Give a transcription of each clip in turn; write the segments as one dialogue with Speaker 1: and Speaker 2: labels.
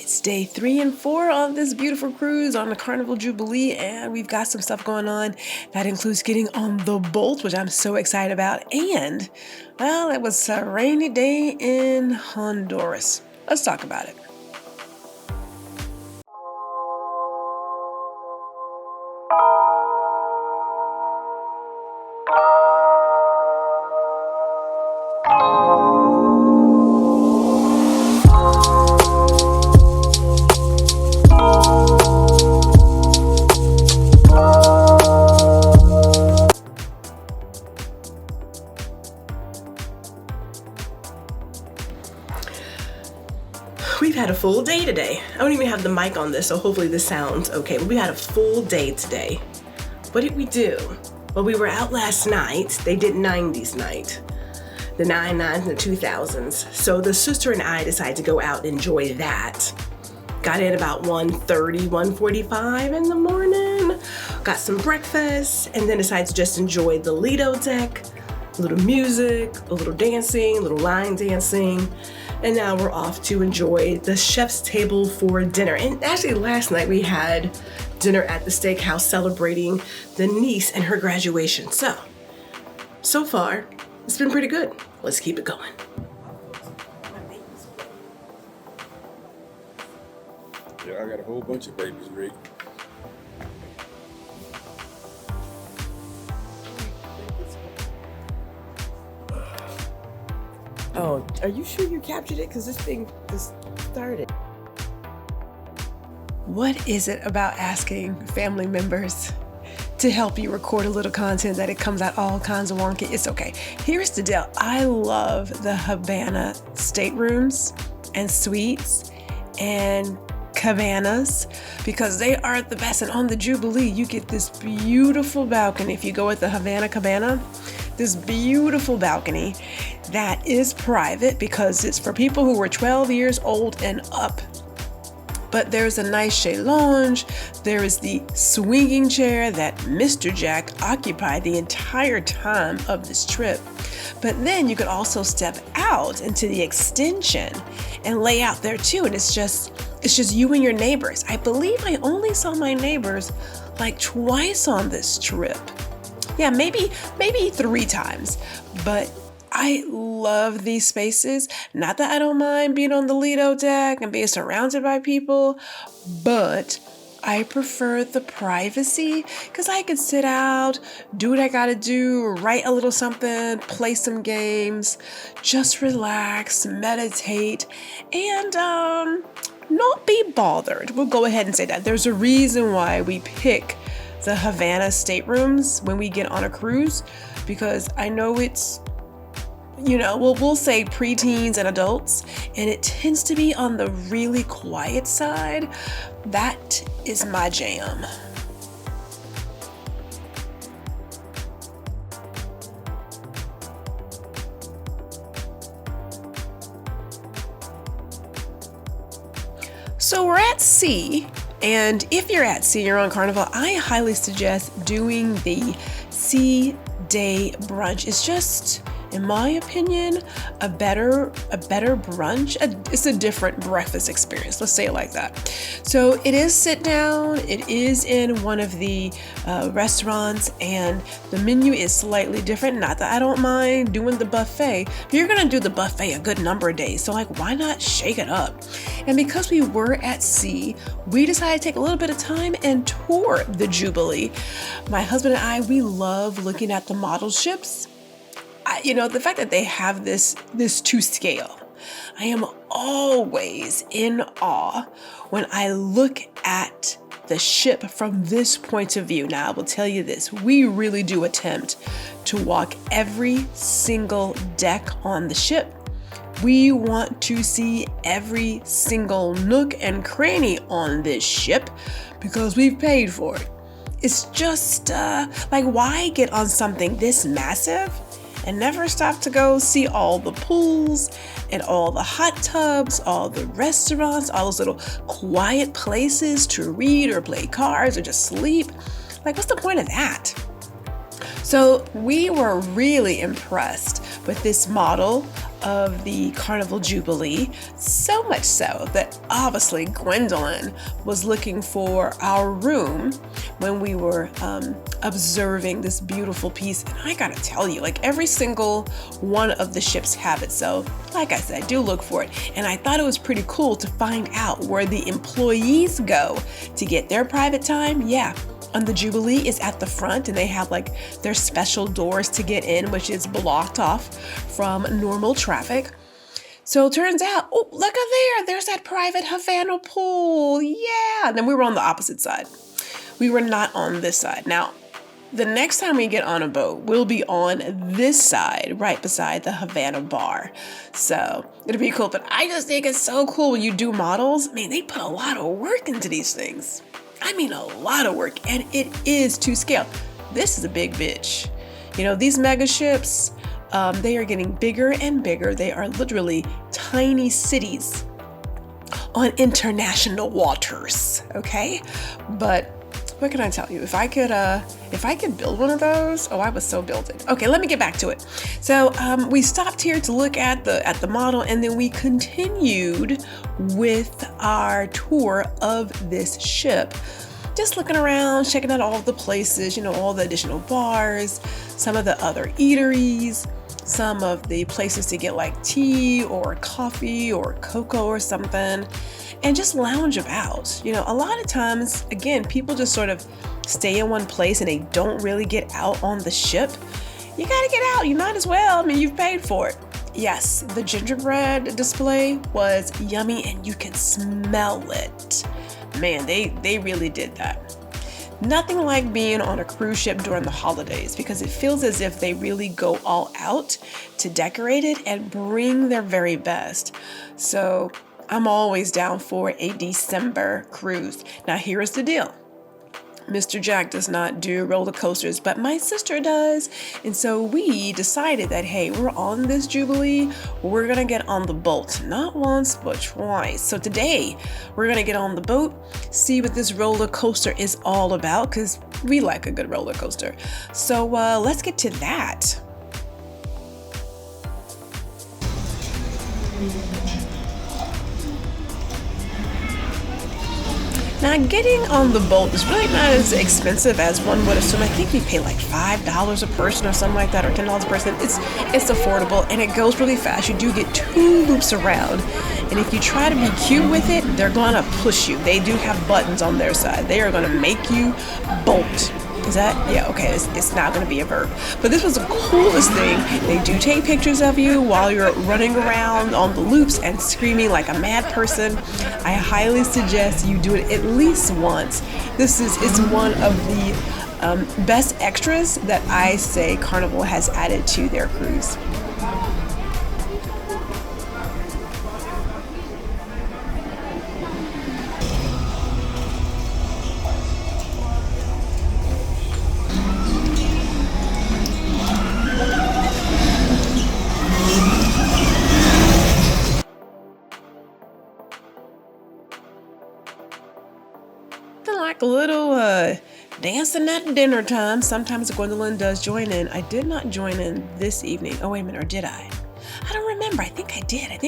Speaker 1: It's day 3 and 4 on this beautiful cruise on the Carnival Jubilee, and we've got some stuff going on that includes getting on the boat, which I'm so excited about. And, well, it was a rainy day in Honduras. Let's talk about it. We've had a full day today. I don't even have the mic on this, so hopefully this sounds okay. But we had a full day today. What did we do? Well, we were out last night. They did 90s night. The 99s and the 2000s. So the sister and I decided to go out and enjoy that. Got in about 1:30, 1:45 in the morning. Got some breakfast and then decided to just enjoy the Lido deck. A little music, a little dancing, a little line dancing. And now we're off to enjoy the chef's table for dinner. And actually last night we had dinner at the steakhouse celebrating the niece and her graduation. So far, it's been pretty good. Let's keep it going.
Speaker 2: Yeah, I got a whole bunch of babies, Rick.
Speaker 1: Oh, are you sure you captured it? Because this thing just started. What is it about asking family members to help you record a little content that it comes out all kinds of wonky? It's okay. Here's the deal. I love the Havana staterooms and suites and cabanas because they are the best. And on the Jubilee, you get this beautiful balcony. If you go with the Havana cabana, this beautiful balcony that is private because it's for people who were 12 years old and up. But there's a nice chaise lounge. There is the swinging chair that Mr. Jack occupied the entire time of this trip. But then you could also step out into the extension and lay out there too. And it's just you and your neighbors. I believe I only saw my neighbors like twice on this trip. Yeah, maybe 3 times. But I love these spaces. Not that I don't mind being on the Lido deck and being surrounded by people, but I prefer the privacy because I can sit out, do what I gotta do, write a little something, play some games, just relax, meditate, and not be bothered. We'll go ahead and say that. There's a reason why we pick the Havana staterooms when we get on a cruise, because I know it's, we'll say preteens and adults, and it tends to be on the really quiet side. That is my jam. So we're at sea, and if you're at sea, you're on Carnival, I highly suggest doing the sea day brunch. It's just, in my opinion, a better brunch. It's a different breakfast experience. Let's say it like that. So it is sit down. It is in one of the restaurants, and the menu is slightly different. Not that I don't mind doing the buffet, but you're gonna do the buffet a good number of days. So why not shake it up? And because we were at sea, we decided to take a little bit of time and tour the Jubilee. My husband and I, we love looking at the model ships. The fact that they have this to scale, I am always in awe when I look at the ship from this point of view. Now, I will tell you this, we really do attempt to walk every single deck on the ship. We want to see every single nook and cranny on this ship because we've paid for it. It's just why get on something this massive and never stop to go see all the pools and all the hot tubs, all the restaurants, all those little quiet places to read or play cards or just sleep? What's the point of that? So we were really impressed with this model of the Carnival Jubilee, so much so that obviously Gwendolyn was looking for our room when we were observing this beautiful piece. And I gotta tell you, like every single one of the ships have it. So like I said, do look for it. And I thought it was pretty cool to find out where the employees go to get their private time. Yeah. On the Jubilee is at the front, and they have like their special doors to get in, which is blocked off from normal traffic. So it turns out, oh, look at there's that private Havana pool. Yeah. And then we were on the opposite side. We were not on this side. Now, the next time we get on a boat, we'll be on this side, right beside the Havana bar. So it'll be cool. But I just think it's so cool when you do models. I mean, they put a lot of work into these things. I mean, a lot of work, and it is to scale. This is a big bitch. You know, these mega ships, they are getting bigger and bigger. They are literally tiny cities on international waters, okay? But what can I tell you? If I could build one of those, oh, I would so build it. Okay, let me get back to it. So we stopped here to look at the model, and then we continued with our tour of this ship. Just looking around, checking out all the places, you know, all the additional bars, some of the other eateries, some of the places to get like tea or coffee or cocoa or something, and just lounge about. You know, a lot of times, again, people just sort of stay in one place and they don't really get out on the ship. You gotta get out, you might as well. I mean, you've paid for it. Yes, the gingerbread display was yummy and you can smell it. Man, they really did that. Nothing like being on a cruise ship during the holidays, because it feels as if they really go all out to decorate it and bring their very best. So I'm always down for a December cruise. Now here's the deal. Mr. Jack does not do roller coasters, but my sister does. And so we decided that, hey, we're on this Jubilee, we're gonna get on the boat, not once, but twice. So today we're gonna get on the boat, see what this roller coaster is all about, because we like a good roller coaster. So let's get to that. Now, getting on the boat is really not as expensive as one would assume. I think we pay like $5 a person or something like that, or $10 a person. It's affordable, and it goes really fast. You do get 2 loops around, and if you try to be cute with it, they're gonna push you. They do have buttons on their side. They are gonna make you bolt. Is that? Yeah, okay, it's not going to be a verb. But this was the coolest thing. They do take pictures of you while you're running around on the loops and screaming like a mad person. I highly suggest you do it at least once. It's one of the best extras that I say Carnival has added to their cruise. Like a little dancing at dinner time. Sometimes Gwendolyn does join in. I did not join in this evening. Oh, wait a minute, or did I? I don't remember. I think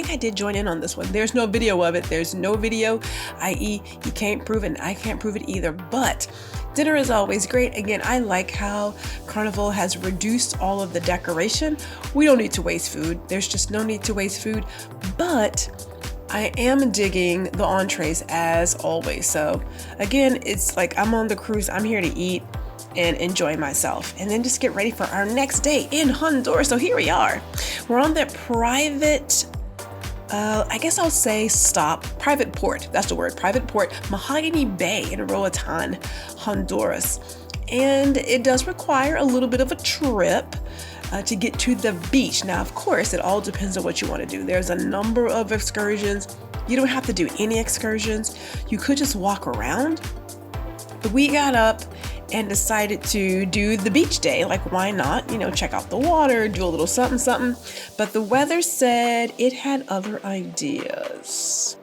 Speaker 1: I did join in on this one. There's no video of it. There's no video, i.e. you can't prove it and I can't prove it either. But dinner is always great. Again, I like how Carnival has reduced all of the decoration. We don't need to waste food. There's just no need to waste food. But I am digging the entrees as always. So again, it's like I'm on the cruise. I'm here to eat and enjoy myself, and then just get ready for our next day in Honduras. So here we are. We're on that private, I guess I'll say private port. That's the word, private port, Mahogany Bay in Roatan, Honduras. And it does require a little bit of a trip to get to the beach. Now, of course, it all depends on what you want to do. There's a number of excursions. You don't have to do any excursions. You could just walk around. But we got up and decided to do the beach day. Like, why not? You know, check out the water, do a little something, something. But the weather said it had other ideas.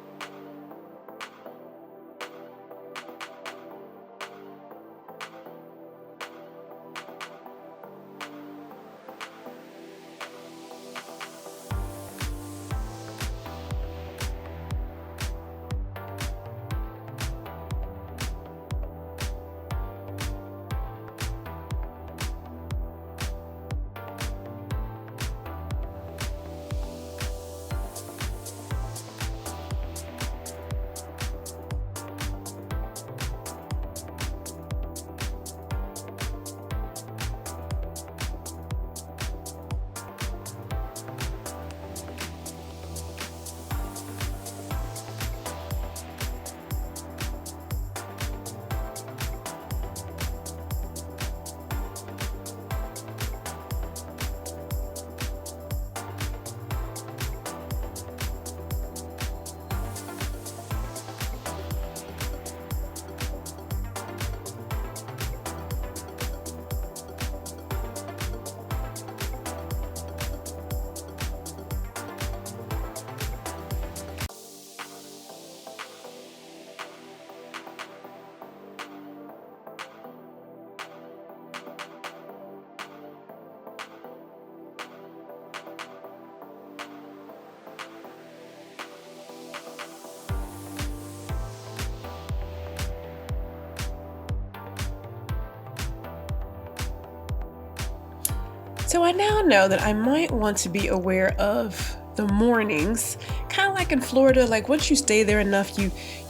Speaker 1: So I now know that I might want to be aware of the mornings, kind of like in Florida. Like once you stay there enough,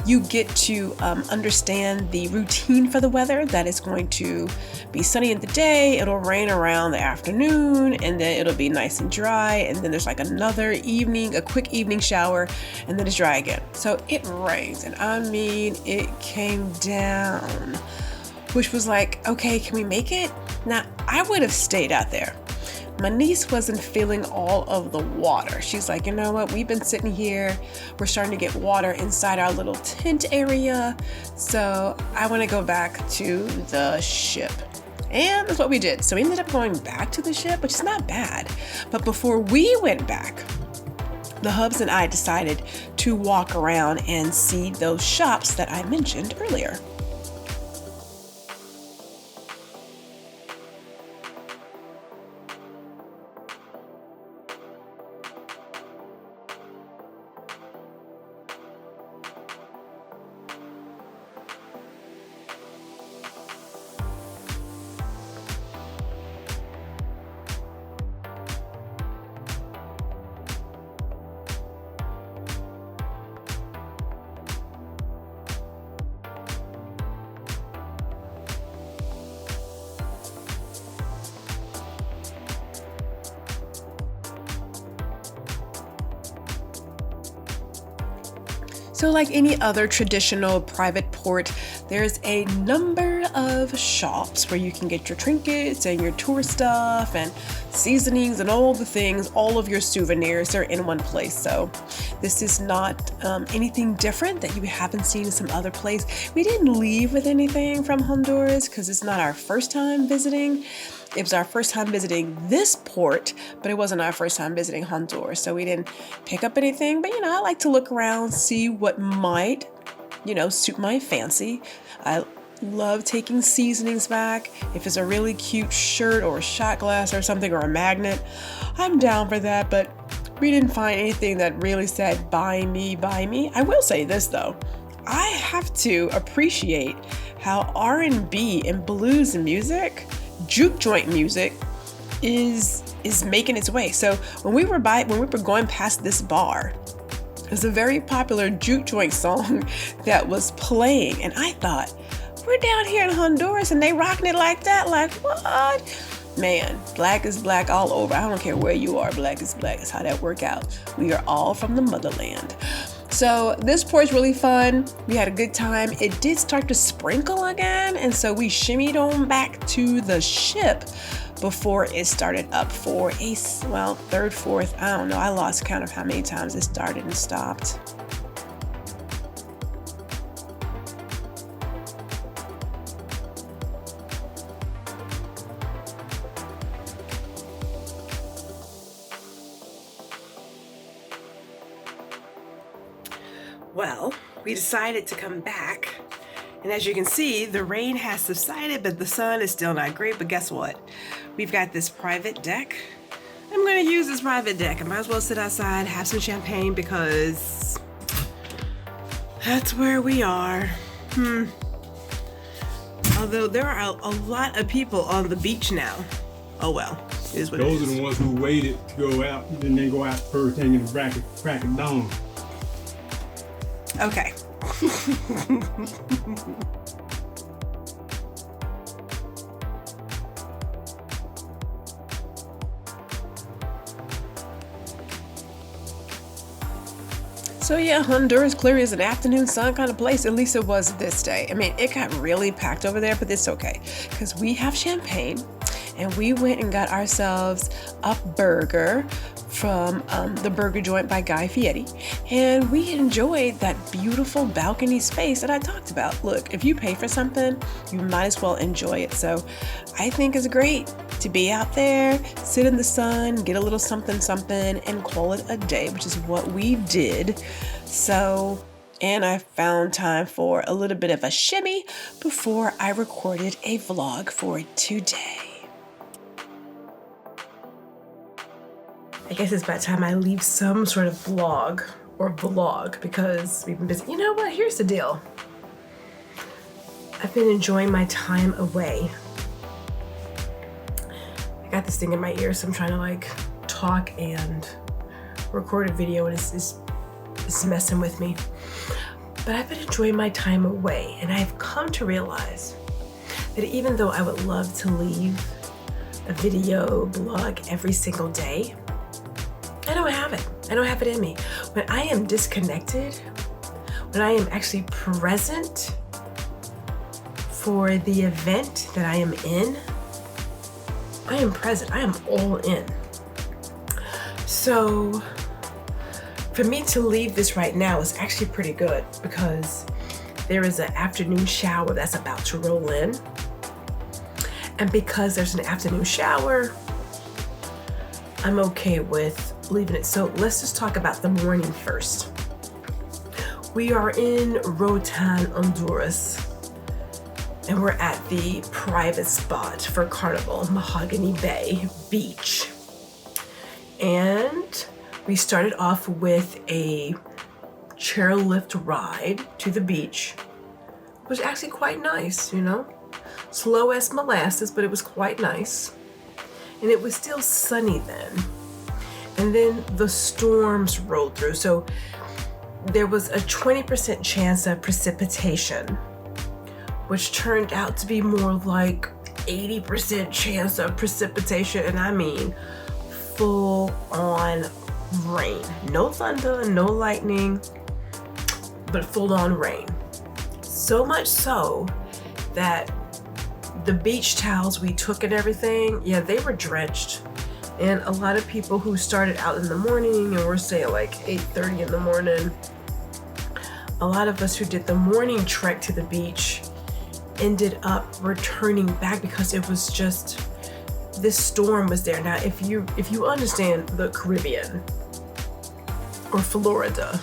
Speaker 1: you get to understand the routine for the weather, that it's going to be sunny in the day, it'll rain around the afternoon, and then it'll be nice and dry, and then there's like another evening, a quick evening shower, and then it's dry again. So it rains, and I mean it came down, which was like, okay, can we make it? Now I would have stayed out there. My niece wasn't feeling all of the water. She's like, you know what? We've been sitting here. We're starting to get water inside our little tent area. So I want to go back to the ship. And that's what we did. So we ended up going back to the ship, which is not bad. But before we went back, the Hubs and I decided to walk around and see those shops that I mentioned earlier. So like any other traditional private port, there's a number of shops where you can get your trinkets and your tour stuff and seasonings and all the things. All of your souvenirs are in one place. So this is not anything different that you haven't seen in some other place. We didn't leave with anything from Honduras because it's not our first time visiting. It was our first time visiting this port, but it wasn't our first time visiting Honduras. So we didn't pick up anything, but I like to look around, see what might, suit my fancy. I love taking seasonings back. If it's a really cute shirt or a shot glass or something or a magnet, I'm down for that, but we didn't find anything that really said, buy me, buy me. I will say this though, I have to appreciate how R&B and blues music, juke joint music is making its way. So when we were going past this bar, there's a very popular juke joint song that was playing, and I thought, we're down here in Honduras and they rocking it like that? Like what? Man, black is black all over. I don't care where you are, black is black. That's how that work out. We are all from the motherland. So this port is really fun. We had a good time. It did start to sprinkle again, and so we shimmied on back to the ship before it started up for a, third, fourth, I don't know. I lost count of how many times it started and stopped. Well, we decided to come back, and as you can see, the rain has subsided, but the sun is still not great. But guess what? We've got this private deck. I'm going to use this private deck. I might as well sit outside, have some champagne, because that's where we are. Although there are a lot of people on the beach now. Oh well, it is what it is.
Speaker 2: Those are the ones who waited to go out, and then they go out first thing in the crack of dawn.
Speaker 1: Okay. So yeah, Honduras clearly is an afternoon sun kind of place. At least it was this day. I mean, it got really packed over there, but it's okay because we have champagne, and we went and got ourselves a burger from the burger joint by Guy Fieri, and we enjoyed that beautiful balcony space that I talked about. Look, if you pay for something, you might as well enjoy it. So I think it's great to be out there, sit in the sun, get a little something, and call it a day, which is what we did. So, and I found time for a little bit of a shimmy before I recorded a vlog for today. I guess it's about time I leave some sort of vlog because we've been busy. You know what? Here's the deal. I've been enjoying my time away. I got this thing in my ear, so I'm trying to like talk and record a video, and it's messing with me. But I've been enjoying my time away, and I've come to realize that even though I would love to leave a video blog every single day, I don't have it. I don't have it in me. When I am disconnected, when I am actually present for the event that I am in, I am present. I am all in. So for me to leave this right now is actually pretty good, because there is an afternoon shower that's about to roll in. And because there's an afternoon shower, I'm okay with leaving it. So let's just talk about the morning first. We are in Roatan, Honduras, and we're at the private spot for Carnival, Mahogany Bay Beach. And we started off with a chairlift ride to the beach, which was actually quite nice, you know? Slow as molasses, but it was quite nice. And it was still sunny then. And then the storms rolled through. So there was a 20% chance of precipitation, which turned out to be more like 80% chance of precipitation. And I mean full on rain. No thunder, no lightning, but full on rain. So much so that the beach towels we took and everything, yeah, they were drenched. And a lot of people who started out in the morning, and we're saying like 8:30 in the morning, a lot of us who did the morning trek to the beach ended up returning back because it was just, this storm was there. Now, if you understand the Caribbean or Florida,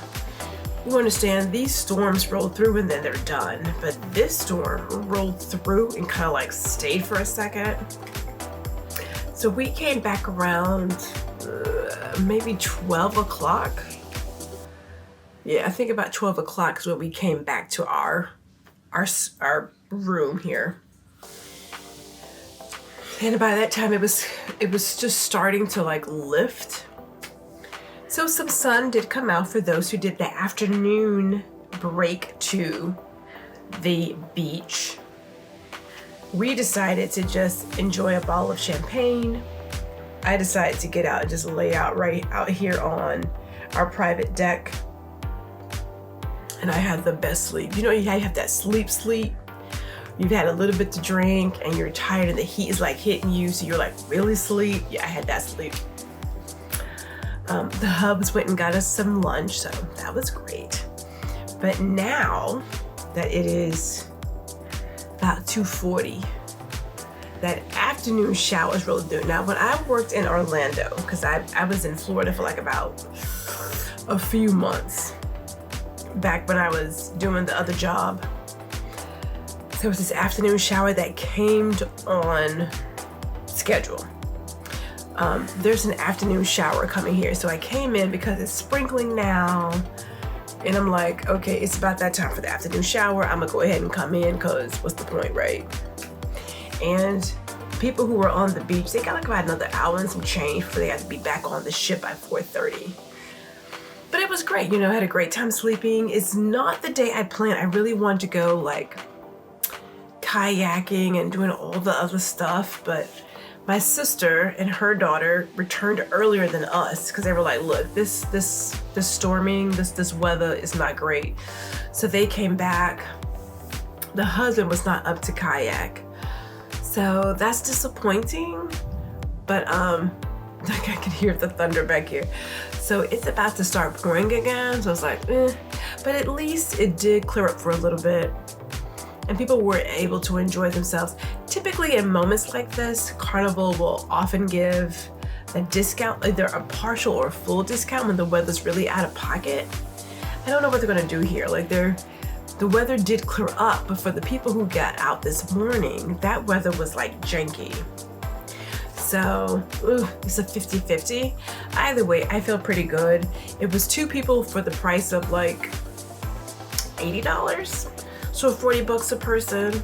Speaker 1: you understand these storms roll through and then they're done. But this storm rolled through and kind of like stayed for a second. So we came back around maybe 12 o'clock. Yeah, I think about 12 o'clock is when we came back to our room here. And by that time it was just starting to like lift. So some sun did come out for those who did the afternoon break to the beach. We decided to just enjoy a bottle of champagne. I decided to get out and just lay out right out here on our private deck. And I had the best sleep. You know, you have that sleep. You've had a little bit to drink and you're tired and the heat is like hitting you, so you're like, really sleep? Yeah, I had that sleep. The hubs went and got us some lunch, so that was great. But now that it is about 2:40, that afternoon shower is really good. Now, when I worked in Orlando, because I was in Florida for like about a few months, back when I was doing the other job, there was this afternoon shower that came on schedule. There's an afternoon shower coming here. So I came in because it's sprinkling now. And I'm like, okay, it's about that time for the afternoon shower. I'm gonna go ahead and come in because what's the point, right? And people who were on the beach, they got like about another hour and some change before they had to be back on the ship by 4:30. But it was great, you know, I had a great time sleeping. It's not the day I planned. I really wanted to go like kayaking and doing all the other stuff, but my sister and her daughter returned earlier than us because they were like, look, this storming, this weather is not great. So they came back. The husband was not up to kayak. So that's disappointing, but like I can hear the thunder back here. So it's about to start pouring again. So I was like, but at least it did clear up for a little bit. And people were able to enjoy themselves. Typically in moments like this, Carnival will often give a discount, either a partial or full discount when the weather's really out of pocket. I don't know what they're gonna do here. Like the weather did clear up, but for the people who got out this morning, that weather was like janky. So, it's a 50-50. Either way, I feel pretty good. It was 2 people for the price of like $80. So $40 a person,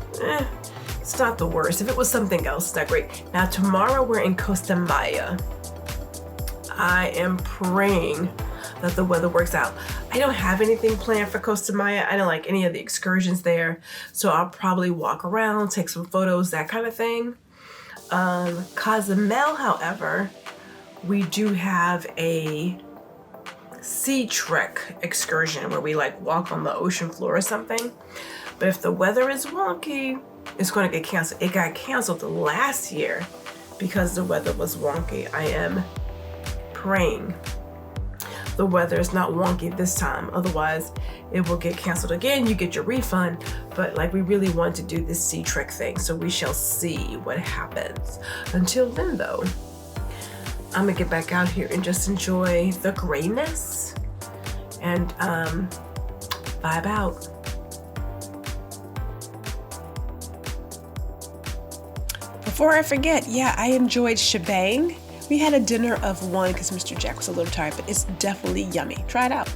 Speaker 1: It's not the worst. If it was something else, it's not great. Now tomorrow we're in Costa Maya. I am praying that the weather works out. I don't have anything planned for Costa Maya. I don't like any of the excursions there. So I'll probably walk around, take some photos, that kind of thing. Cozumel, however, we do have a sea trek excursion where we like walk on the ocean floor or something. But if the weather is wonky, it's going to get canceled. It got canceled last year because the weather was wonky. I am praying the weather is not wonky this time. Otherwise, it will get canceled again. You get your refund. But like, we really want to do this sea trek thing. So we shall see what happens. Until then, though, I'm going to get back out here and just enjoy the grayness and vibe out. Before I forget, yeah, I enjoyed shebang. We had a dinner of one because Mr. Jack was a little tired, but it's definitely yummy. Try it out.